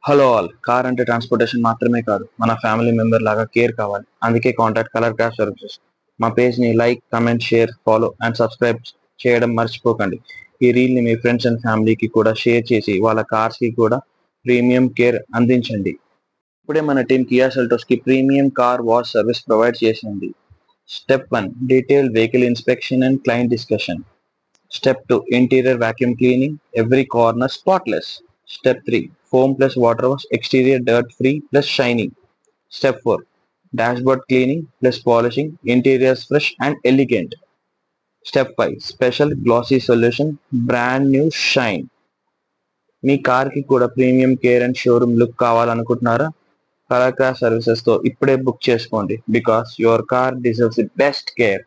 Hello all, car అంటే transportation మాత్రమే కాదు, మన ఫ్యామిలీ మెంబర్ లాగా కేర్ కావాలి. అందుకే కాంటాక్ట్ కలర్ క్రాఫ్ట్ సర్వీసెస్. మా పేజ్ ని like, comment, share, follow and subscribe చేయడం మర్చిపోకండి. ఈ రీల్ ని మీ ఫ్రెండ్స్ అండ్ ఫ్యామిలీకి కూడా షేర్ చేసి వాళ్ళ కార్స్ కి కూడా ప్రీమియం కేర్ అందించండి. ఇప్పుడే మన టీం కియా సెల్టోస్ కి premium car wash service provide చేసింది. Step 1, detail vehicle inspection and client discussion. Step 2, interior vacuum cleaning, every corner spotless. Step 3, foam plus water wash, exterior dirt free plus shiny. Step 4, dashboard cleaning plus polishing, interiors fresh and elegant. Step 5, special glossy solution, brand new shine. మీ car కి కూడా premium care and showroom look కావాలనుకుంటున్నారా? Colour craft services తో ఇప్పుడే book చేసుకోండి. Because your car deserves the best care.